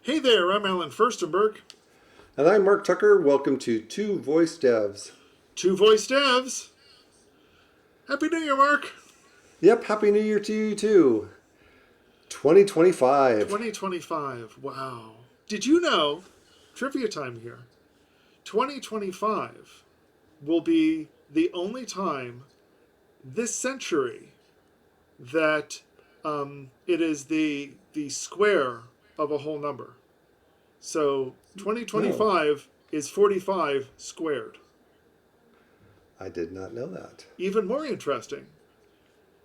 Hey there, I'm Alan Firstenberg. And I'm Mark Tucker. Welcome to Two Voice Devs. Two Voice Devs. Happy New Year, Mark. Yep, Happy New Year to you too. 2025. 2025. Wow. Did you know, trivia time here, 2025 will be the only time this century that it is the square of a whole number. So No, 2025 is 45 squared. I did not know that. Even more interesting,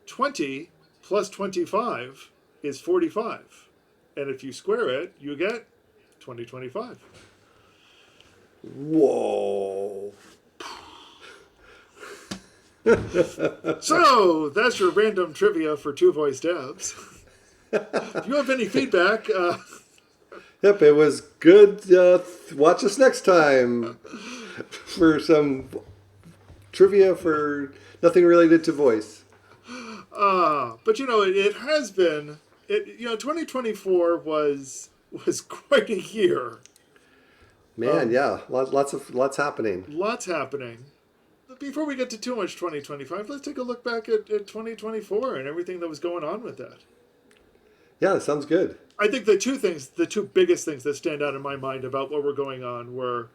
20 plus 25 is 45. And if you square it, you get 2025. Whoa. So that's your random trivia for Two Voice Devs. If you have any feedback, Yep, it was good. Watch us next time for some trivia for nothing related to voice. but it has been, 2024 was quite a year. Man, yeah, lots happening. Lots happening. Before we get to too much 2025, let's take a look back at 2024 and everything that was going on with that. Yeah, that sounds good. I think the two biggest things that stand out in my mind about what were going on were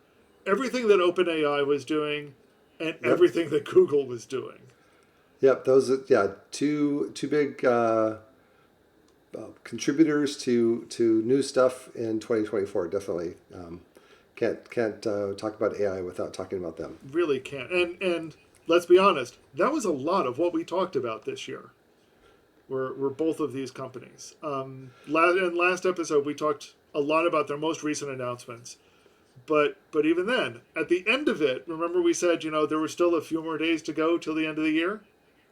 everything that OpenAI was doing and Yep. everything that Google was doing. Yep, two big contributors to new stuff in 2024. Definitely can't talk about AI without talking about them. Really can't. And let's be honest, that was a lot of what we talked about this year. Were both of these companies. In last episode, we talked a lot about their most recent announcements. But even then, at the end of it, remember we said, there were still a few more days to go till the end of the year?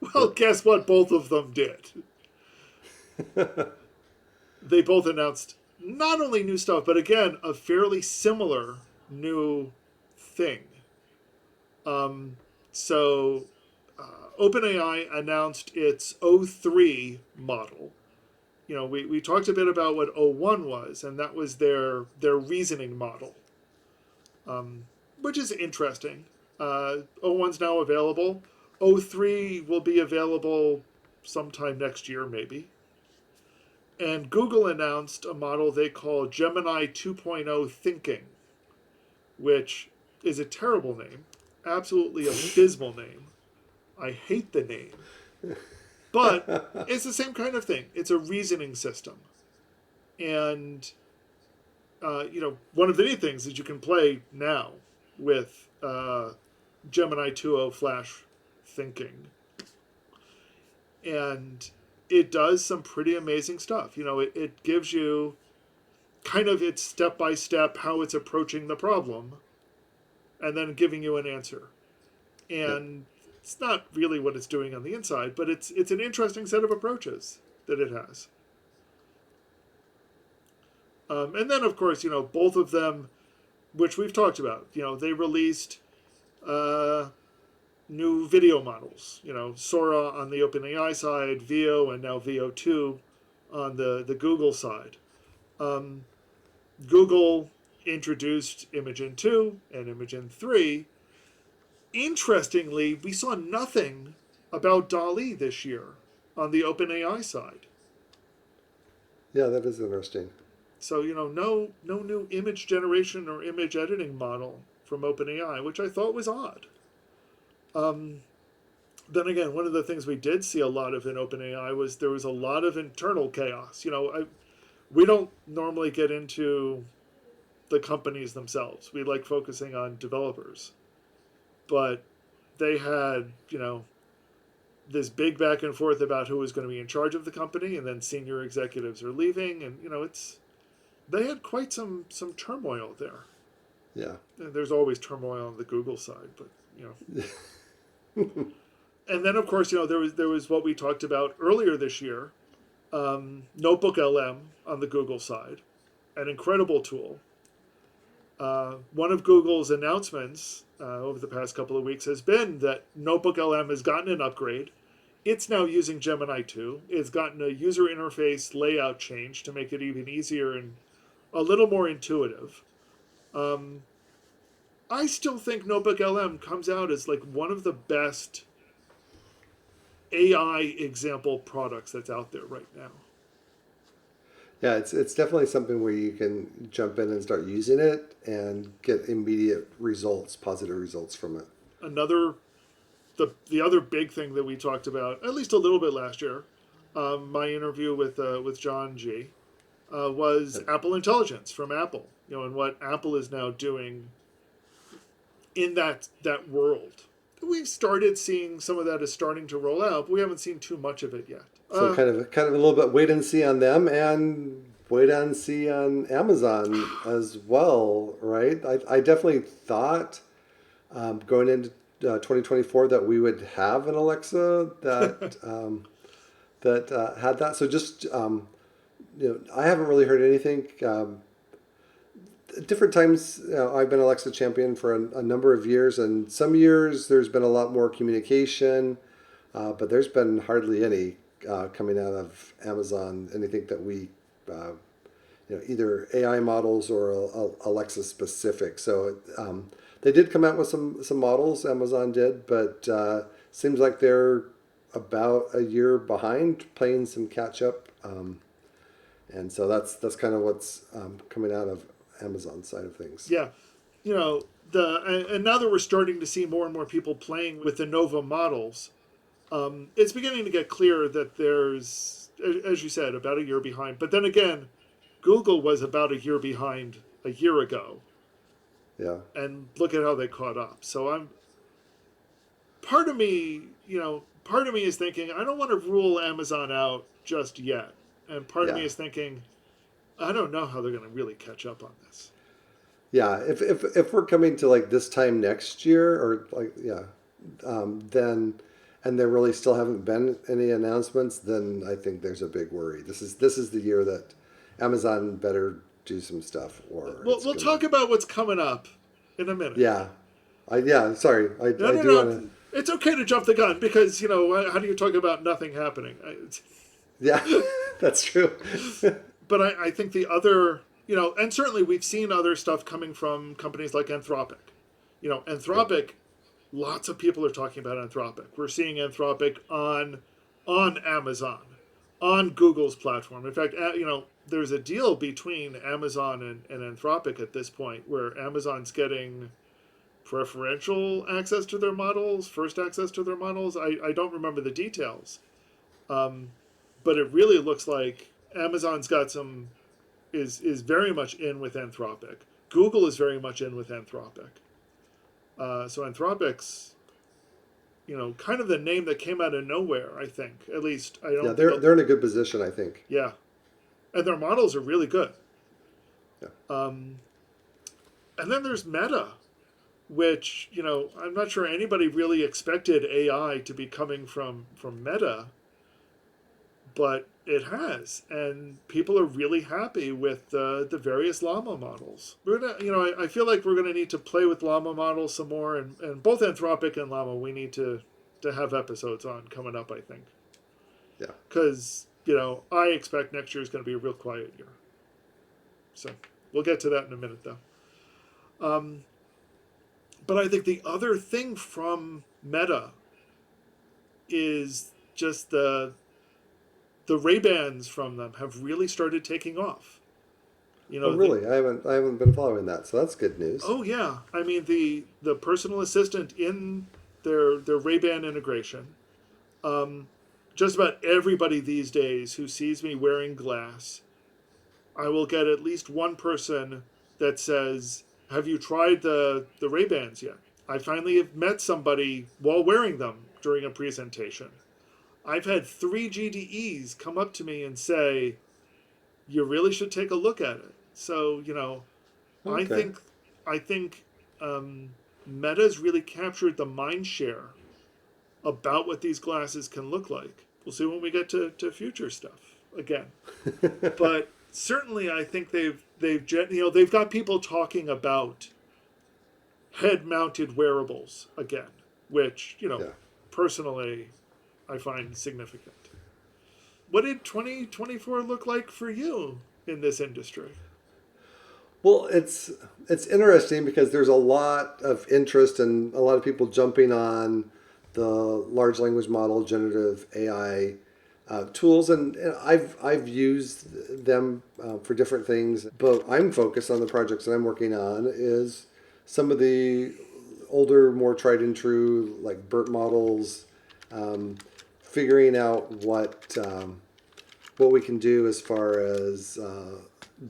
Well, Yep. guess what both of them did? They both announced not only new stuff, but again, a fairly similar new thing. So OpenAI announced its O3 model. We talked a bit about what O1 was, and that was their reasoning model, which is interesting. O1's now available. O3 will be available sometime next year, maybe. And Google announced a model they call Gemini 2.0 Thinking, which is a terrible name, absolutely abysmal name. I hate the name. But it's the same kind of thing. It's a reasoning system. And, one of the neat things is you can play now with Gemini 2.0 Flash Thinking. And it does some pretty amazing stuff. It gives you kind of its step-by-step how it's approaching the problem and then giving you an answer. Yep. And it's not really what it's doing on the inside, but it's an interesting set of approaches that it has. And then, of course, both of them, which we've talked about, they released new video models. Sora on the OpenAI side, Veo, and now Veo 2 on the Google side. Google introduced Imagen 2 and Imagen 3. Interestingly, we saw nothing about DALL-E this year on the OpenAI side. Yeah, that is interesting. So, no new image generation or image editing model from OpenAI, which I thought was odd. Then again, one of the things we did see a lot of in OpenAI was there was a lot of internal chaos. We don't normally get into the companies themselves. We like focusing on developers. But they had, this big back and forth about who was going to be in charge of the company, and then senior executives are leaving, and they had quite some turmoil there. Yeah. And there's always turmoil on the Google side, but and then of course there was what we talked about earlier this year, Notebook LM on the Google side, an incredible tool. One of Google's announcements over the past couple of weeks has been that Notebook LM has gotten an upgrade. It's now using Gemini 2. It's gotten a user interface layout change to make it even easier and a little more intuitive. I still think Notebook LM comes out as like one of the best AI example products that's out there right now. Yeah, it's definitely something where you can jump in and start using it and get immediate results, positive results from it. Another the other big thing that we talked about, at least a little bit last year, my interview with John G, was Yep. Apple Intelligence from Apple. And what Apple is now doing in that world. We've started seeing some of that is starting to roll out, but we haven't seen too much of it yet. So kind of a little bit wait and see on them and wait and see on Amazon as well, right? I definitely thought going into 2024 that we would have an Alexa that that had that. So just I haven't really heard anything. Different times, I've been Alexa champion for a number of years, and some years there's been a lot more communication, but there's been hardly any coming out of Amazon. Anything that we, either AI models or Alexa specific. So they did come out with some models. Amazon did, but seems like they're about a year behind, playing some catch up, and so that's kind of what's coming out of Amazon side of things. Yeah, and now that we're starting to see more and more people playing with the Nova models, it's beginning to get clear that there's, as you said, about a year behind. But then again, Google was about a year behind a year ago, Yeah. and look at how they caught up. So part of me, part of me is thinking I don't want to rule Amazon out just yet, and part of me Yeah. is thinking I don't know how they're going to really catch up on this. Yeah. If we're coming to like this time next year or like, yeah, then, and there really still haven't been any announcements, then I think there's a big worry. This is the year that Amazon better do some stuff, or We'll talk about what's coming up in a minute. Yeah. Sorry. I No, do want no. to. It's okay to jump the gun because, how do you talk about nothing happening? Yeah, that's true. But I think the other, and certainly we've seen other stuff coming from companies like Anthropic. Anthropic, lots of people are talking about Anthropic. We're seeing Anthropic on Amazon, on Google's platform. In fact, there's a deal between Amazon and Anthropic at this point where Amazon's getting preferential access to their models, first access to their models. I don't remember the details. But it really looks like Amazon's got is very much in with Anthropic. Google is very much in with Anthropic. So Anthropic's, kind of the name that came out of nowhere. I think, at least I don't. Yeah, they're in a good position, I think. Yeah, and their models are really good. Yeah. And then there's Meta, which I'm not sure anybody really expected AI to be coming from Meta, but it has, and people are really happy with the various llama models. We're gonna, I feel like we're gonna need to play with llama models some more, and both Anthropic and llama we need to have episodes on coming up. I think, Yeah. because I expect next year is going to be a real quiet year. So we'll get to that in a minute, though. But I think the other thing from Meta is just the Ray-Bans from them have really started taking off. Oh, really? I haven't been following that, so that's good news. Oh yeah, I mean the personal assistant in their Ray-Ban integration. Just about everybody these days who sees me wearing glass, I will get at least one person that says, "Have you tried the Ray-Bans yet?" I finally have met somebody while wearing them during a presentation. I've had 3 GDEs come up to me and say, "You really should take a look at it." So Okay. I think Meta's really captured the mind share about what these glasses can look like. We'll see when we get to future stuff again. But certainly, I think they've got people talking about head-mounted wearables again, which Yeah. personally I find significant. What did 2024 look like for you in this industry? Well, it's interesting because there's a lot of interest and a lot of people jumping on the large language model generative AI tools, and I've used them for different things. But I'm focused on the projects that I'm working on is some of the older, more tried and true like BERT models, um, figuring out what we can do as far as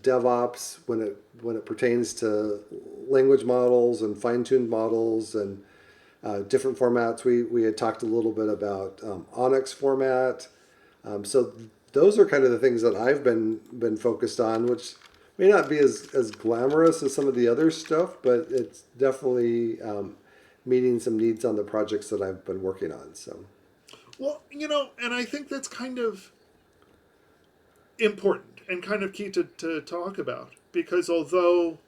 DevOps when it pertains to language models and fine-tuned models and different formats. We had talked a little bit about Onyx format. So those are kind of the things that I've been focused on, which may not be as glamorous as some of the other stuff, but it's definitely meeting some needs on the projects that I've been working on. So Well, and I think that's kind of important and kind of key to talk about because although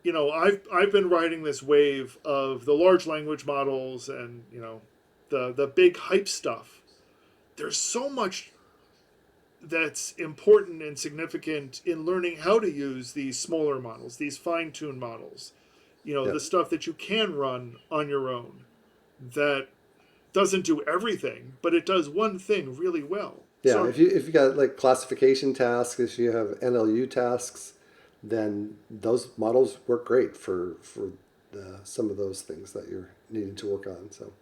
I've been riding this wave of the large language models and the big hype stuff. There's so much that's important and significant in learning how to use these smaller models, these fine-tuned models. yeah. The stuff that you can run on your own that doesn't do everything, but it does one thing really well. Yeah, So if you got like classification tasks, if you have NLU tasks, then those models work great for some of those things that you're needing to work on. So,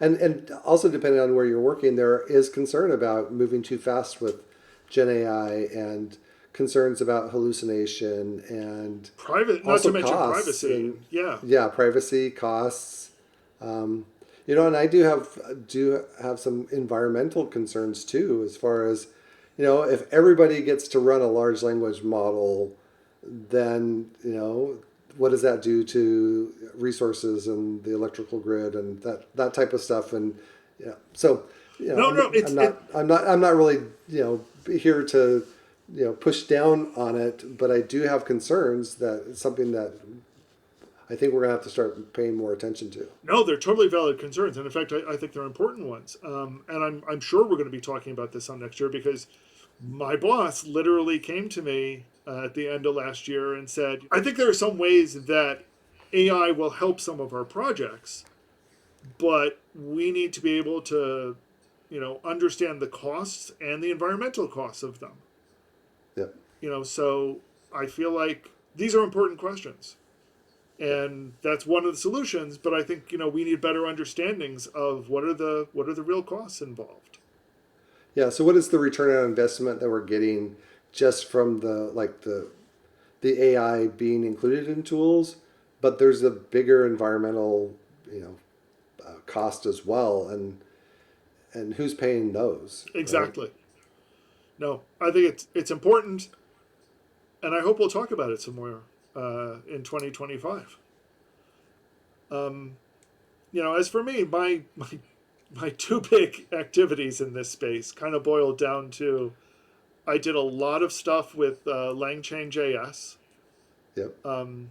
and also depending on where you're working, there is concern about moving too fast with Gen AI and concerns about hallucination and private, not to also mention costs privacy. and Yeah, yeah, privacy costs. Um, and I do have some environmental concerns too, as far as if everybody gets to run a large language model, then what does that do to resources and the electrical grid and that type of stuff? And so no, no, I'm not really here to push down on it, but I do have concerns that it's something that I think we're gonna have to start paying more attention to. no, they're totally valid concerns, and in fact, I think they're important ones. And I'm sure we're going to be talking about this on next year because my boss literally came to me at the end of last year and said, "I think there are some ways that AI will help some of our projects, but we need to be able to, understand the costs and the environmental costs of them." Yep. So I feel like these are important questions and that's one of the solutions, but I think we need better understandings of what are the real costs involved. Yeah. So what is the return on investment that we're getting just from the AI being included in tools? But there's a bigger environmental cost as well, and who's paying those, right? Exactly. No, I think it's important, and I hope we'll talk about it some more in 2025. um, as for me, my two big activities in this space kind of boiled down to I did a lot of stuff with Langchain.js. Yep. um,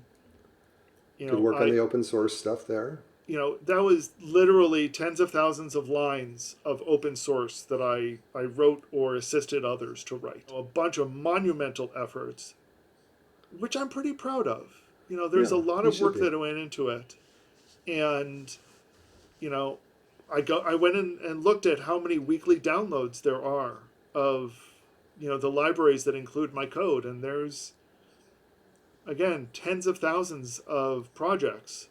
Good work on I the open source stuff there. that was literally tens of thousands of lines of open source that I wrote or assisted others to write. A bunch of monumental efforts, which I'm pretty proud of. There's Yeah, a lot you of should work be. that went into it. And, you know, I went in and looked at how many weekly downloads there are of, the libraries that include my code. And there's, again, tens of thousands of projects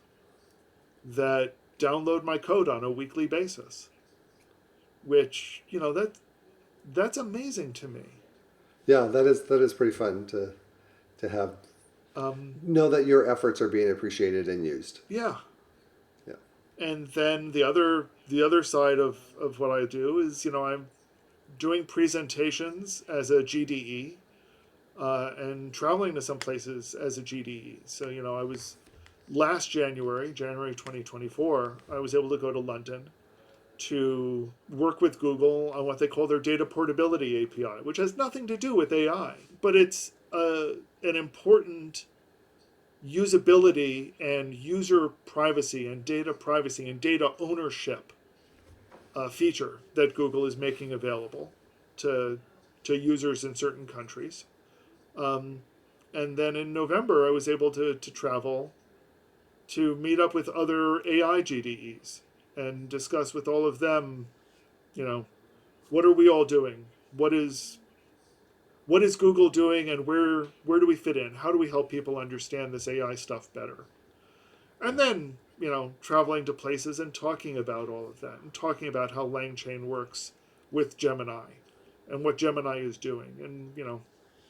that download my code on a weekly basis, which that's amazing to me. Yeah, that is pretty fun to have know that your efforts are being appreciated and used. Yeah. Yeah. And then the other side of what I do is I'm doing presentations as a GDE, and traveling to some places as a GDE. So I was last January 2024, I was able to go to London to work with Google on what they call their data portability API, which has nothing to do with AI, but it's an important usability and user privacy and data ownership feature that Google is making available to users in certain countries. Um, And then in November, I was able to travel to meet up with other AI GDEs and discuss with all of them, you know, what are we all doing? What is Google doing, and where do we fit in? How do we help people understand this AI stuff better? And then, traveling to places and talking about all of that and talking about how Langchain works with Gemini and what Gemini is doing. And,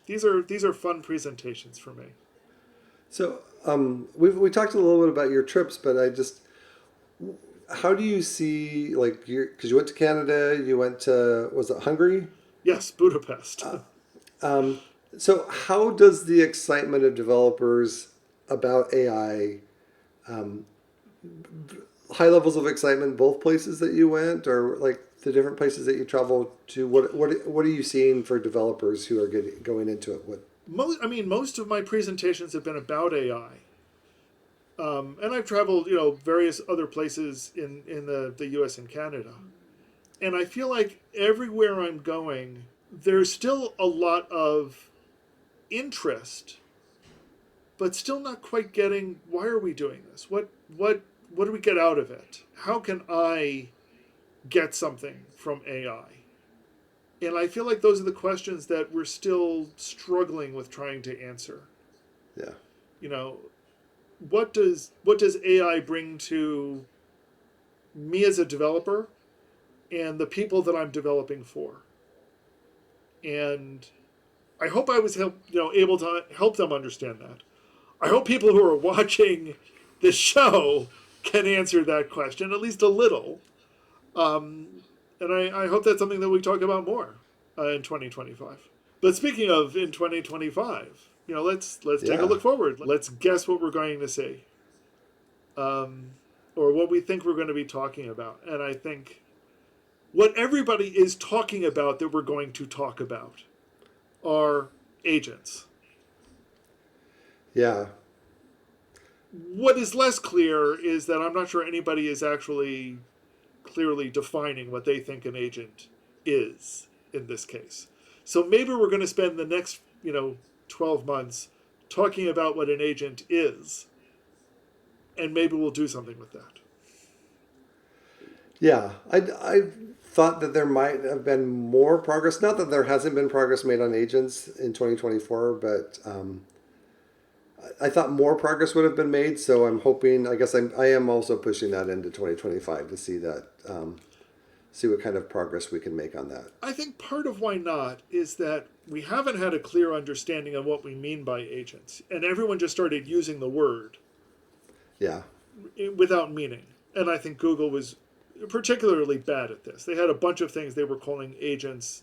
these are fun presentations for me. So we talked a little bit about your trips, but how do you see like because you went to Canada, you went to was it Hungary? Yes, Budapest. Um, so how does the excitement of developers about AI, um, high levels of excitement, both places that you went, or like the different places that you traveled to? What are you seeing for developers who are going into it? What? Most of my presentations have been about AI. And I've traveled, various other places in the US and Canada. And I feel like everywhere I'm going, there's still a lot of interest, but still not quite getting why are we doing this? What do we get out of it? How can I get something from AI? And I feel like those are the questions that we're still struggling with trying to answer. Yeah. You know, what does AI bring to me as a developer and the people that I'm developing for? And I hope I was able to help them understand that. I hope people who are watching this show can answer that question at least a little. And I hope that's something that we talk about more in 2025. But speaking of in 2025, let's take a Yeah. look forward. Let's guess what we're going to see, um, or what we think we're going to be talking about. And I think what everybody is talking about that we're going to talk about are agents. Yeah. What is less clear is that I'm not sure anybody is actually clearly defining what they think an agent is in this case. So maybe we're going to spend the next, 12 months talking about what an agent is, and maybe we'll do something with that. Yeah. I thought that there might have been more progress. Not that there hasn't been progress made on agents in 2024, but I thought more progress would have been made. So I'm hoping. I guess I am also pushing that into 2025 to see that. See what kind of progress we can make on that. I think part of why not is that we haven't had a clear understanding of what we mean by agents, and everyone just started using the word Yeah. without meaning. And I think Google was particularly bad at this. They had a bunch of things they were calling agents,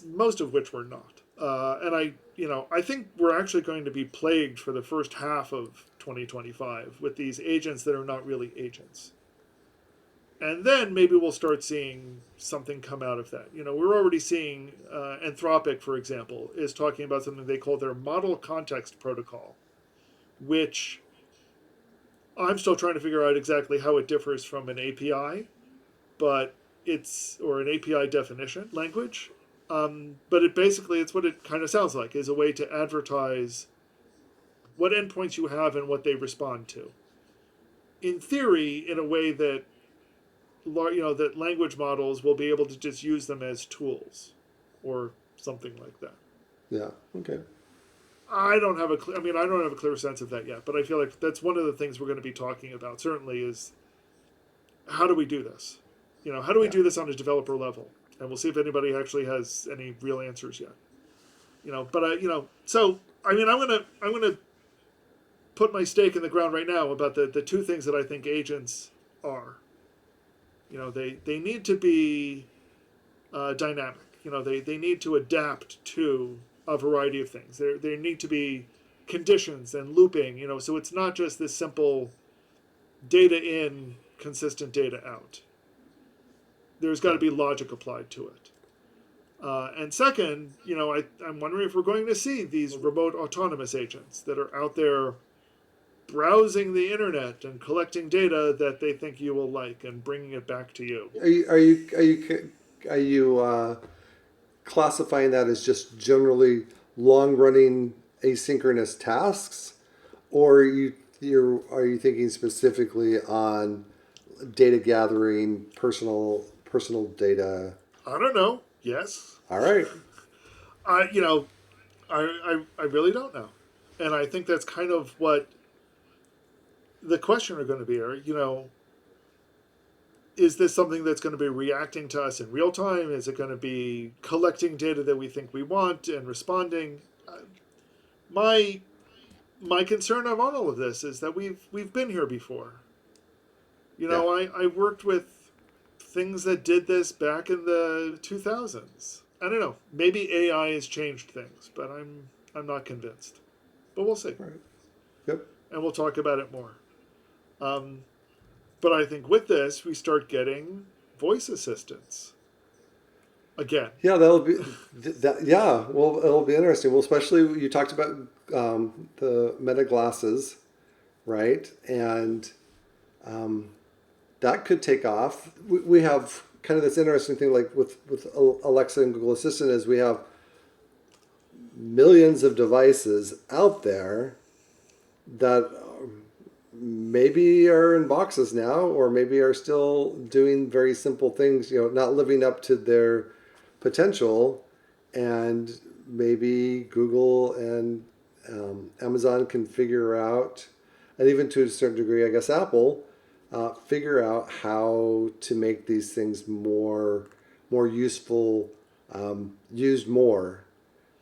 most of which were not. And I think we're actually going to be plagued for the first half of 2025 with these agents that are not really agents. And then maybe we'll start seeing something come out of that. We're already seeing Anthropic, for example, is talking about something they call their model context protocol, which I'm still trying to figure out exactly how it differs from an API, but or an API definition language. But it's what it kind of sounds like, is a way to advertise what endpoints you have and what they respond to. In theory, in a way that that language models will be able to just use them as tools, or something like that. Yeah. Okay. I don't have I don't have a clear sense of that yet, but I feel like that's one of the things we're going to be talking about. Certainly, is how do we do this? How do we Yeah. do this on a developer level? And we'll see if anybody actually has any real answers yet. But so I'm gonna put my stake in the ground right now about the two things that I think agents are. They need to be dynamic. They need to adapt to a variety of things. There need to be conditions and looping. So it's not just this simple data in, consistent data out. There's got to Yeah. be logic applied to it. And second, I'm wondering if we're going to see these remote autonomous agents that are out there browsing the internet and collecting data that they think you will like and bringing it back to you. Are you classifying that as just generally long running asynchronous tasks, or are you thinking specifically on data gathering, personal data? I don't know. Yes. All right. I you know I really don't know, and I think that's kind of what the question are going to be. Are is this something that's going to be reacting to us in real time? Is it going to be collecting data that we think we want and responding? My my concern of all of this is that we've been here before. Yeah. I worked with things that did this back in the 2000s. I don't know. Maybe AI has changed things, but I'm not convinced. But we'll see, All right. Yep. and we'll talk about it more. Um, but I think with this, we start getting voice assistants again. Yeah, that'll be that. Yeah, well, it'll be interesting. Well, especially you talked about the Meta glasses, right? And um, that could take off. We have kind of this interesting thing, like with Alexa and Google Assistant, is we have millions of devices out there that maybe are in boxes now, or maybe are still doing very simple things, not living up to their potential. And maybe Google and Amazon can figure out, and even to a certain degree, I guess Apple, figure out how to make these things more useful, used more,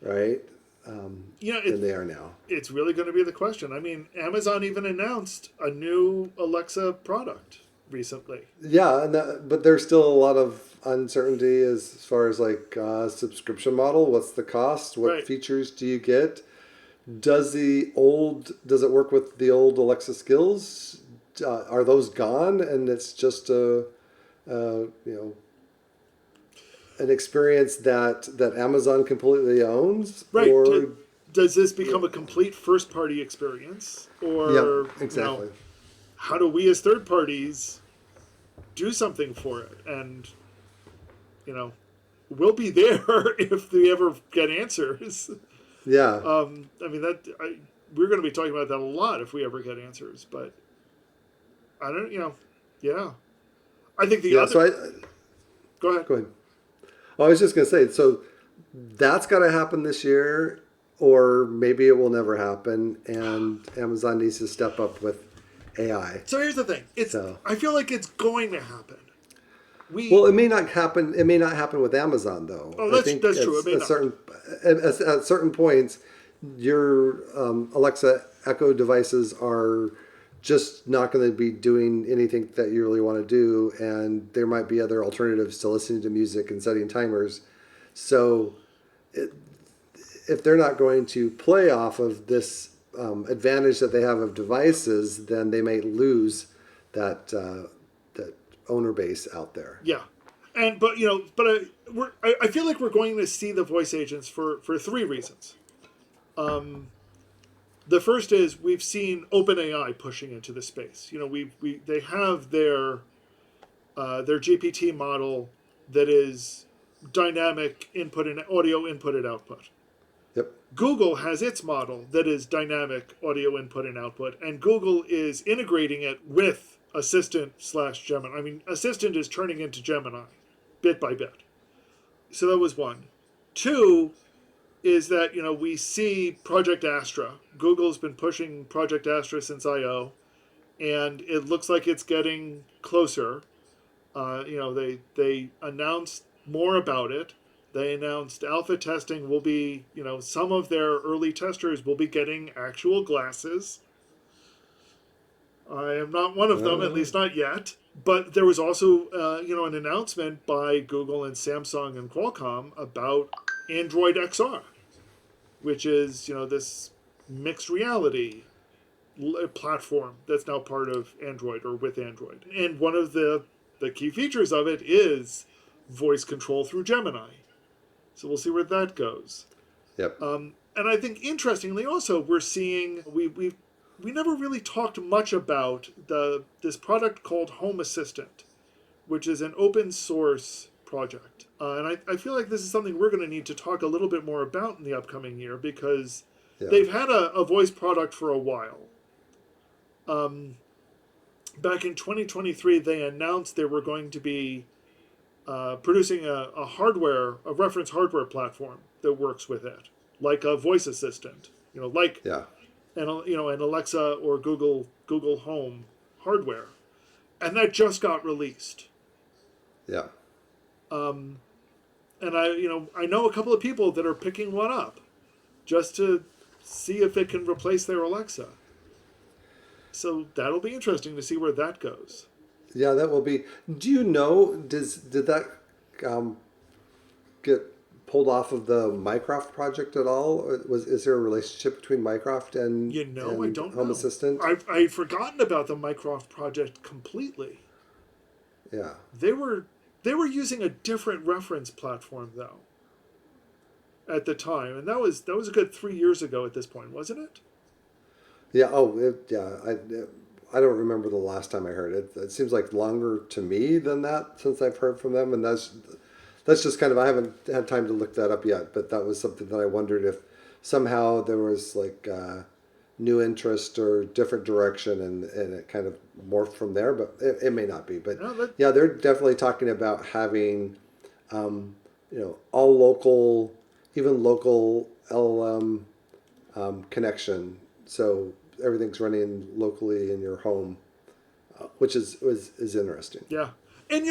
right? Than they are now. It's really going to be the question. I mean, Amazon even announced a new Alexa product recently. Yeah, but there's still a lot of uncertainty as far as like subscription model. What's the cost? What Right. features do you get? Does it work with the old Alexa skills? Are those gone, and it's just an experience that Amazon completely owns? Right. Or Does this become a complete first party experience? yep, Or, exactly. how do we as third parties do something for it? And, we'll be there if we ever get answers. Yeah. I mean, we're going to be talking about that a lot if we ever get answers. But I don't, yeah. I think the Yeah. other. So Go ahead. go ahead. Well, I was just going to say, so that's got to happen this year, or maybe it will never happen, and Amazon needs to step up with AI. So here's the thing. I feel like it's going to happen. Well, it may not happen. It may not happen with Amazon, though. Oh, I think that's true. It may at not. at certain points, your Alexa Echo devices are just not going to be doing anything that you really want to do, and there might be other alternatives to listening to music and setting timers. So, if they're not going to play off of this advantage that they have of devices, then they may lose that owner base out there. Yeah, I feel like we're going to see the voice agents for three reasons. The first is we've seen OpenAI pushing into the space. They have their GPT model that is dynamic input and audio input and output. Yep. Google has its model that is dynamic audio input and output, and Google is integrating it with Assistant / Gemini. I mean, Assistant is turning into Gemini, bit by bit. So that was one. Two is that we see Project Astra. Google's been pushing Project Astra since I/O, and it looks like it's getting closer. They announced more about it. They announced alpha testing will be, some of their early testers will be getting actual glasses. I am not one of them, at least not yet. But there was also, an announcement by Google and Samsung and Qualcomm about Android XR, which is, this mixed reality platform that's now part of Android or with Android. And one of the key features of it is voice control through Gemini. So we'll see where that goes. Yep. And I think interestingly, also we're seeing we never really talked much about this product called Home Assistant, which is an open source project. And I feel like this is something we're going to need to talk a little bit more about in the upcoming year because Yeah. They've had a voice product for a while. Back in 2023, they announced they were going to be producing a reference hardware platform that works with it, like a voice assistant, like Yeah. an Alexa or Google Home hardware, and that just got released. Yeah. And I know a couple of people that are picking one up just to see if it can replace their Alexa. So that'll be interesting to see where that goes. Yeah, that will be. Do you know? Did that um, get pulled off of the Mycroft project at all? Or is there a relationship between Mycroft I and don't Home know. Assistant? I'd forgotten about the Mycroft project completely. Yeah. They were using a different reference platform though at the time, and that was a good 3 years ago at this point, wasn't it? Yeah. Oh, yeah. I don't remember the last time I heard it. It seems like longer to me than that since I've heard from them, and that's just kind of, I haven't had time to look that up yet. But that was something that I wondered if somehow there was like new interest or different direction, and it kind of morphed from there. But it may not be. But No, that yeah, they're definitely talking about having all local, even local LLM connection. So everything's running locally in your home, which is interesting. yeah. And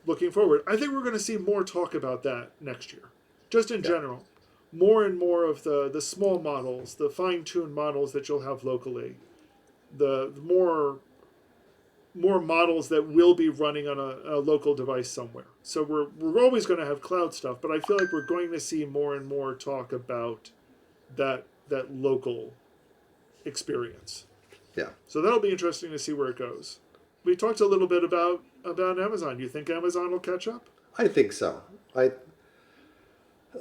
looking forward, I think we're going to see more talk about that next year, just in Yeah, general. More and more of the small models, the fine-tuned models that you'll have locally, the more models that will be running on a local device somewhere. So we're always going to have cloud stuff, but I feel like we're going to see more and more talk about that local experience. yeah, So that'll be interesting to see where it goes. We talked a little bit about Amazon. Do you think Amazon will catch up? I think so.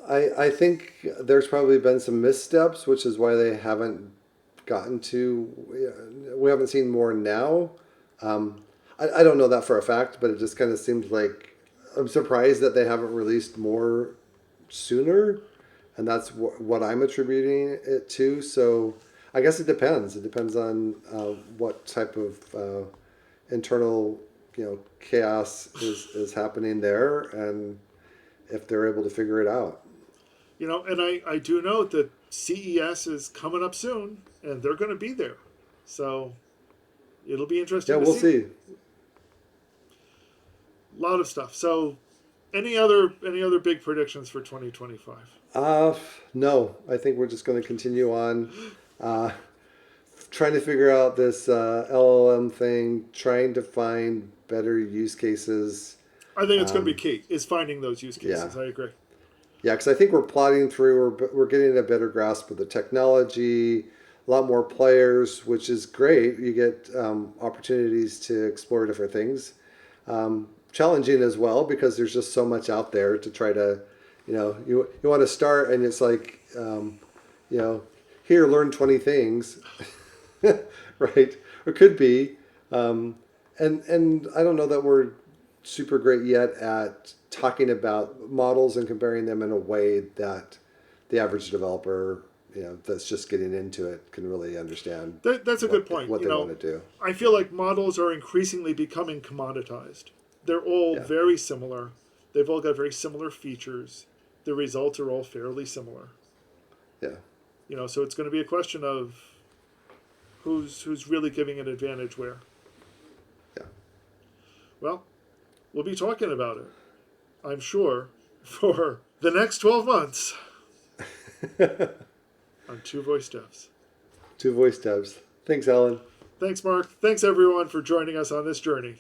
I think there's probably been some missteps, which is why they haven't gotten to. We haven't seen more now. I don't know that for a fact, but it just kind of seems like I'm surprised that they haven't released more sooner, and that's what I'm attributing it to. So I guess it depends. It depends on what type of internal chaos is happening there, and if they're able to figure it out. And I do note that CES is coming up soon, and they're going to be there. So it'll be Yeah, interesting to we'll see. see. A lot of stuff. So any other big predictions for 2025? No, I think we're just going to continue on uh, trying to figure out this LLM thing, trying to find better use cases. I think it's going to be key, is finding those use Yeah. cases. I agree. Yeah, because I think we're plotting through, we're getting a better grasp of the technology, a lot more players, which is great. You get opportunities to explore different things. Challenging as well because there's just so much out there to try to, you want to start and it's like, here, learn 20 things, right? Or could be. And I don't know that we're super great yet at talking about models and comparing them in a way that the average developer, that's just getting into it can really understand That's a good point. what they want to do. I feel like models are increasingly becoming commoditized. They're all Yeah. very similar. They've all got very similar features. The results are all fairly similar. Yeah. So it's going to be a question of who's really giving an advantage where. Yeah. Well, we'll be talking about it, I'm sure, for the next 12 months on Two Voice Devs. Two voice devs. Thanks, Alan. Thanks, Mark. Thanks, everyone, for joining us on this journey.